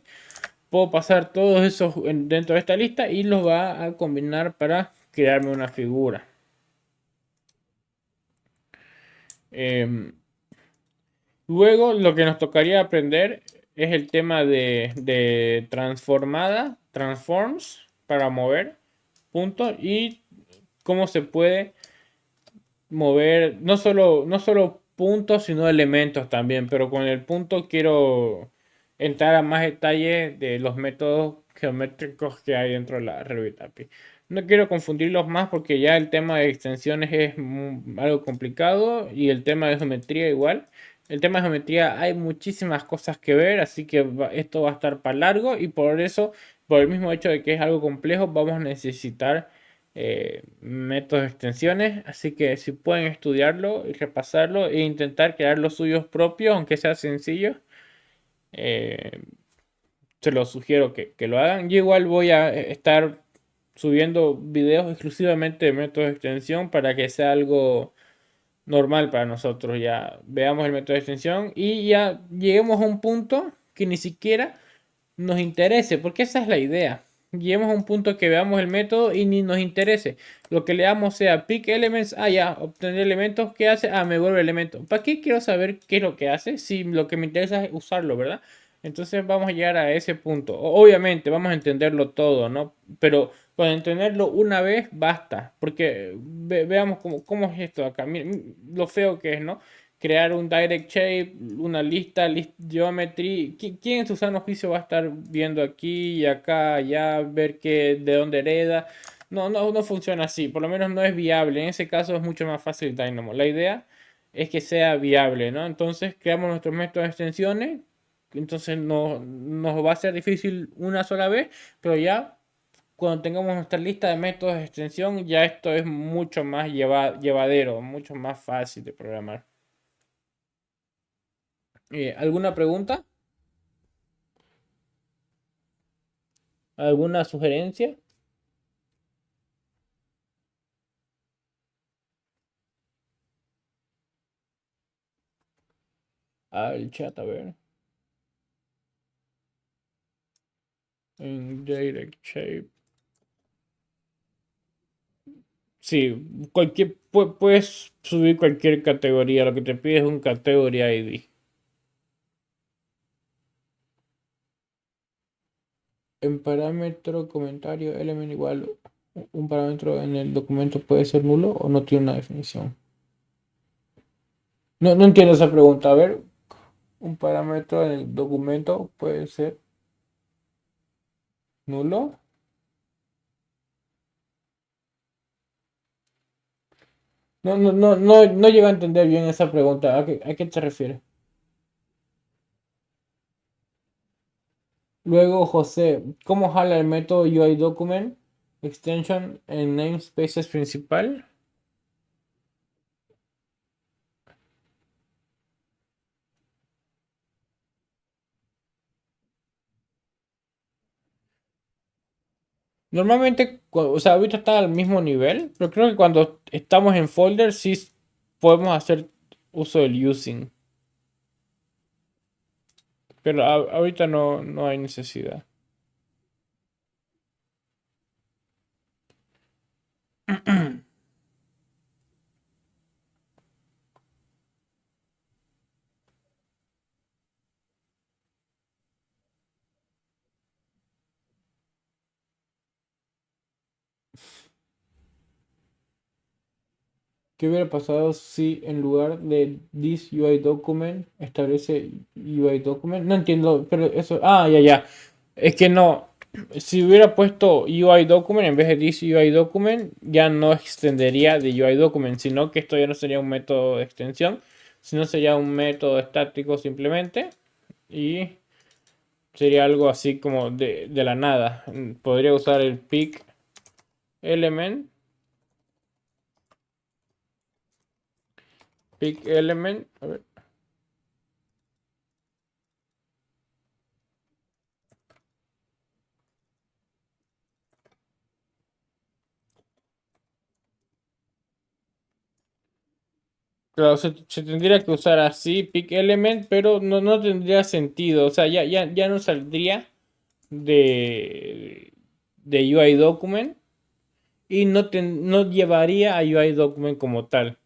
Puedo pasar todos esos dentro de esta lista y los va a combinar para crearme una figura. Luego lo que nos tocaría aprender es el tema de transformada, transforms para mover puntos y cómo se puede mover no solo puntos, sino elementos también. Pero con el punto quiero entrar a más detalle de los métodos geométricos que hay dentro de la Revit API. No quiero confundirlos más porque ya el tema de extensiones es algo complicado y el tema de geometría igual. El tema de geometría hay muchísimas cosas que ver, así que esto va a estar para largo y por eso, por el mismo hecho de que es algo complejo, vamos a necesitar métodos de extensiones, así que si pueden estudiarlo y repasarlo e intentar crear los suyos propios, aunque sea sencillo, eh, se los sugiero que lo hagan. Yo igual voy a estar subiendo videos exclusivamente de métodos de extensión para que sea algo normal para nosotros. Ya veamos el método de extensión y ya lleguemos a un punto que ni siquiera nos interese, porque esa es la idea. Lleguemos a un punto que veamos el método y ni nos interese. Lo que le damos sea pick elements, ya, obtener elementos, ¿qué hace? Me vuelve elemento. ¿Para qué quiero saber qué es lo que hace? Si lo que me interesa es usarlo, ¿verdad? Entonces vamos a llegar a ese punto. Obviamente vamos a entenderlo todo, ¿no? Pero con entenderlo una vez basta, porque veamos cómo es esto acá. Miren, lo feo que es, ¿no? Crear un direct shape, una lista, geometry. ¿Quién en su sano juicio va a estar viendo aquí y acá, allá, ver de dónde hereda? No funciona así, por lo menos no es viable. En ese caso es mucho más fácil Dynamo. La idea es que sea viable, ¿no? Entonces creamos nuestros métodos de extensiones. Entonces no nos va a ser difícil una sola vez, pero ya cuando tengamos nuestra lista de métodos de extensión, ya esto es mucho más llevadero, mucho más fácil de programar. ¿Alguna pregunta? ¿Alguna sugerencia? El chat, a ver. En Direct Shape. Sí, puedes subir cualquier categoría. Lo que te pide es un Category ID. En parámetro, comentario, element igual. ¿Un parámetro en el documento puede ser nulo o no tiene una definición? No entiendo esa pregunta. A ver, un parámetro en el documento puede ser nulo. No llego a entender bien esa pregunta. ¿A qué te refieres? Luego, José, ¿cómo jala el método UI Document Extension en namespaces principal? Normalmente, o sea, ahorita está al mismo nivel, pero creo que cuando estamos en folder sí podemos hacer uso del using. Pero ahorita no hay necesidad. ¿Qué hubiera pasado si en lugar de this UI document establece UI document? No entiendo, pero eso. Ah, ya. Es que no. Si hubiera puesto UI document en vez de this UI document, ya no extendería de UI document, sino que esto ya no sería un método de extensión, sino sería un método estático simplemente. Y sería algo así como de la nada. Podría usar el pick element. Pick element. A ver. Claro, se tendría que usar así, pick element, pero no tendría sentido. O sea, ya no saldría de UI document y no llevaría a UI document como tal.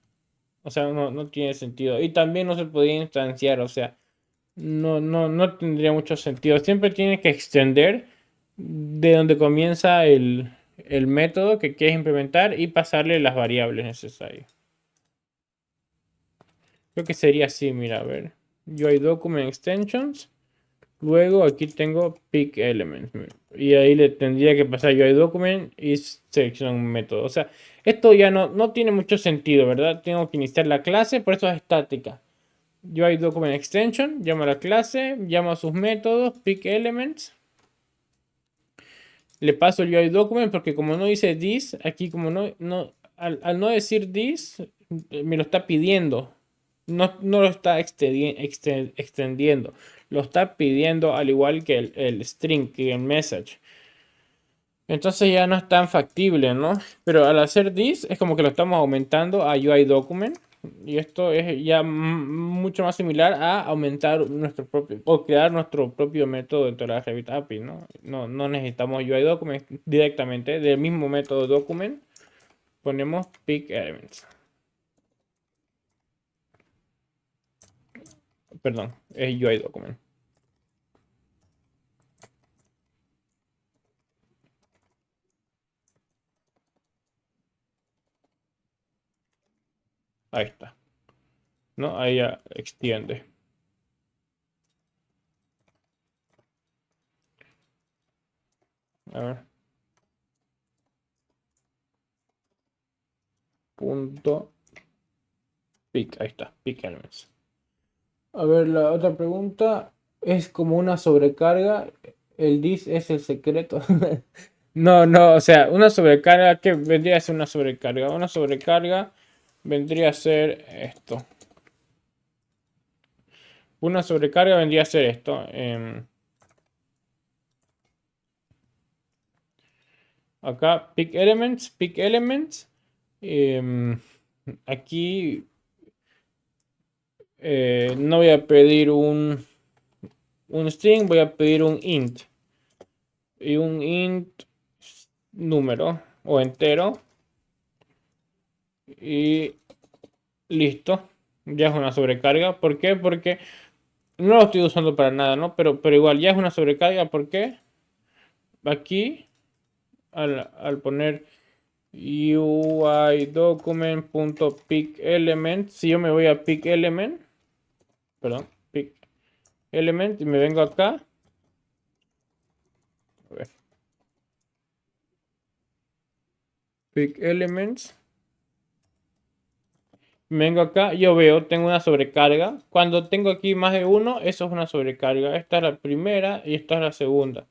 O sea, no tiene sentido. Y también no se podría instanciar, o sea, no tendría mucho sentido. Siempre tiene que extender de donde comienza el método que quieres implementar y pasarle las variables necesarias. Creo que sería así, mira, a ver. UI document extensions. Luego aquí tengo pick element. Y ahí le tendría que pasar UI document y seleccionar un método. O sea, esto ya no tiene mucho sentido, ¿verdad? Tengo que iniciar la clase, por eso es estática. UI document extension, llamo a la clase, llamo a sus métodos, pick elements. Le paso el UI document porque como no dice this, aquí como al no decir this, me lo está pidiendo. No lo está extendiendo. Lo está pidiendo al igual que el string, que el message. Entonces ya no es tan factible, ¿no? Pero al hacer this es como que lo estamos aumentando a UI document. Y esto es ya mucho más similar a aumentar nuestro propio o crear nuestro propio método dentro de la Revit API, ¿no? No necesitamos UI document directamente del mismo método document. Ponemos pick elements. Perdón, es UI document. Ahí está. ¿No? Ahí ya extiende. A ver. Punto pick. Ahí está. Pick elements. A ver, la otra pregunta es como una sobrecarga. El dis es el secreto. No, o sea, una sobrecarga, ¿qué vendría a ser una sobrecarga? Una sobrecarga vendría a ser esto. Una sobrecarga vendría a ser esto. Acá, pick elements. Aquí no voy a pedir un string, voy a pedir un int. Y un int número o entero. Y listo. Ya es una sobrecarga. ¿Por qué? Porque no lo estoy usando para nada, ¿no? Pero igual ya es una sobrecarga. ¿Por qué? Aquí, al poner UI document.pickElement, si yo me voy a pickElement, perdón, pickElement y me vengo acá. A ver. PickElements. Vengo acá, yo veo, tengo una sobrecarga. Cuando tengo aquí más de uno, eso es una sobrecarga. Esta es la primera y esta es la segunda.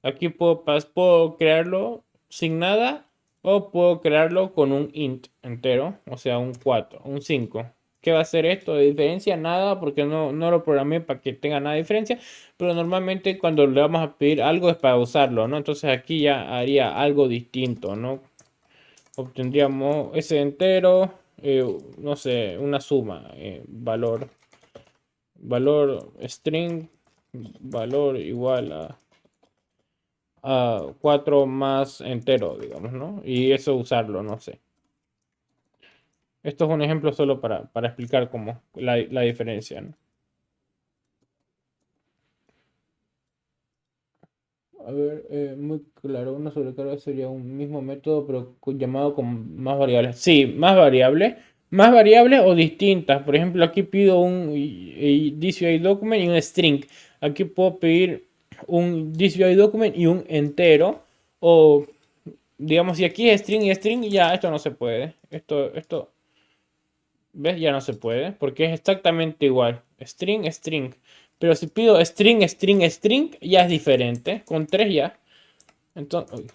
Aquí puedo crearlo sin nada o puedo crearlo con un int entero, o sea, un 4, un 5. ¿Qué va a hacer esto de diferencia? Nada, porque no lo programé para que tenga nada de diferencia, pero normalmente cuando le vamos a pedir algo es para usarlo, ¿no? Entonces aquí ya haría algo distinto, ¿no? Obtendríamos ese entero, no sé, una suma, valor string, valor igual a 4 más entero, digamos, ¿no? Y eso usarlo, no sé. Esto es un ejemplo solo para explicar cómo la diferencia, ¿no? A ver, muy claro, una sobrecarga sería un mismo método, pero llamado con más variables. Sí, más variables o distintas. Por ejemplo, aquí pido un this UI document y un string. Aquí puedo pedir un this UI document y un entero. O digamos, si aquí es string y string, ya esto no se puede. Esto, ¿ves? Ya no se puede, porque es exactamente igual. String, string. Pero si pido string, string, string, ya es diferente. Con 3 ya. Entonces,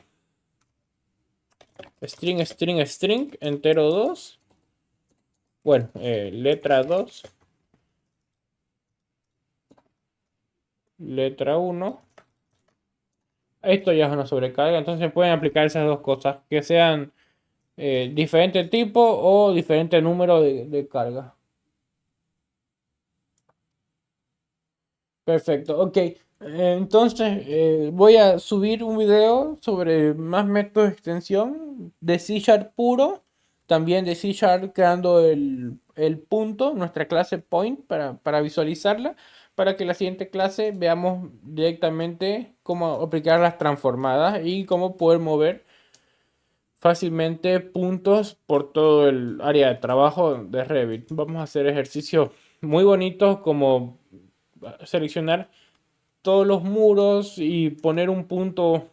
string, string, string, entero 2. Bueno, letra 2, letra 1. Esto ya es una sobrecarga, entonces pueden aplicar esas dos cosas, que sean diferente tipo o diferente número de carga. Perfecto, ok. Entonces voy a subir un video sobre más métodos de extensión de C Sharp puro, también de C Sharp creando el punto, nuestra clase point para visualizarla, para que la siguiente clase veamos directamente cómo aplicar las transformadas y cómo poder mover fácilmente puntos por todo el área de trabajo de Revit. Vamos a hacer ejercicios muy bonitos como seleccionar todos los muros y poner un punto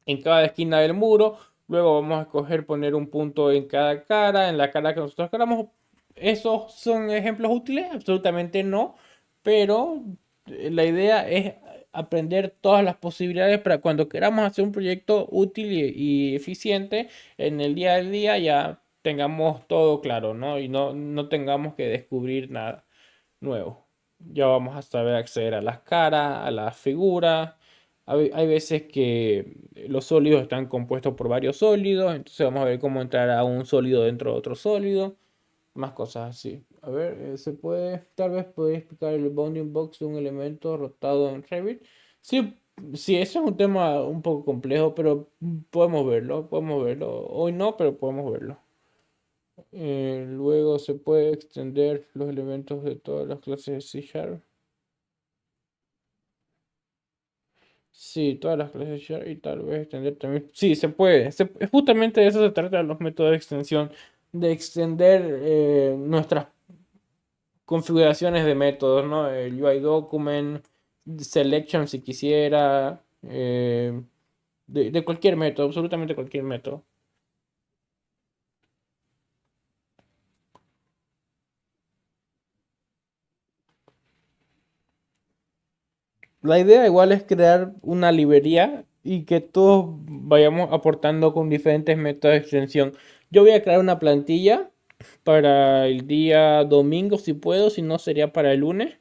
en cada esquina del muro. Luego vamos a escoger poner un punto en cada cara, en la cara que nosotros queramos. ¿Esos son ejemplos útiles? Absolutamente no. Pero la idea es aprender todas las posibilidades para cuando queramos hacer un proyecto útil y eficiente en el día a día ya tengamos todo claro, ¿no? Y no tengamos que descubrir nada nuevo. Ya vamos a saber acceder a las caras, a las figuras. Hay veces que los sólidos están compuestos por varios sólidos, entonces vamos a ver cómo entrar a un sólido dentro de otro sólido, más cosas así. A ver, tal vez podría explicar el bounding box de un elemento rotado en Revit. Sí, sí, eso es un tema un poco complejo, pero podemos verlo. Hoy no, pero podemos verlo. Luego se puede extender los elementos de todas las clases de C Sharp. Sí, todas las clases de C Sharp y tal vez extender también. Sí, se puede. Justamente de eso se trata los métodos de extensión. De extender nuestras configuraciones de métodos, ¿no? El UI document, selection si quisiera. De cualquier método, absolutamente cualquier método. La idea igual es crear una librería y que todos vayamos aportando con diferentes métodos de extensión. Yo voy a crear una plantilla para el día domingo si puedo, si no sería para el lunes.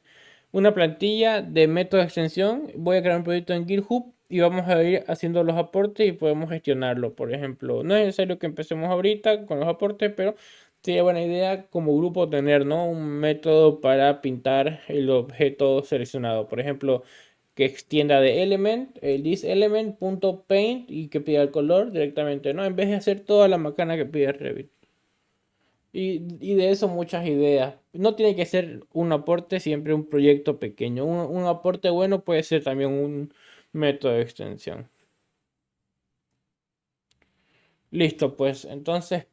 Una plantilla de métodos de extensión. Voy a crear un proyecto en GitHub y vamos a ir haciendo los aportes y podemos gestionarlo. Por ejemplo, no es necesario que empecemos ahorita con los aportes, pero sería buena idea como grupo tener, ¿no? Un método para pintar el objeto seleccionado. Por ejemplo, que extienda de element, el thisElement.paint y que pida el color directamente, ¿no? En vez de hacer toda la macana que pide Revit. Y de eso muchas ideas. No tiene que ser un aporte, siempre un proyecto pequeño. Un aporte bueno puede ser también un método de extensión. Listo, pues entonces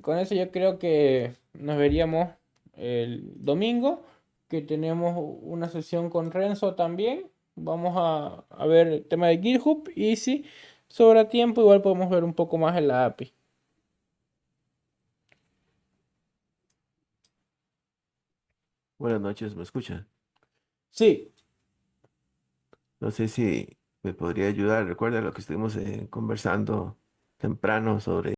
con eso yo creo que nos veríamos el domingo, que tenemos una sesión con Renzo también. Vamos a ver el tema de GitHub y si sobra tiempo igual podemos ver un poco más en la API. Buenas noches, ¿me escucha? Sí, No sé si me podría ayudar. Recuerda lo que estuvimos conversando temprano sobre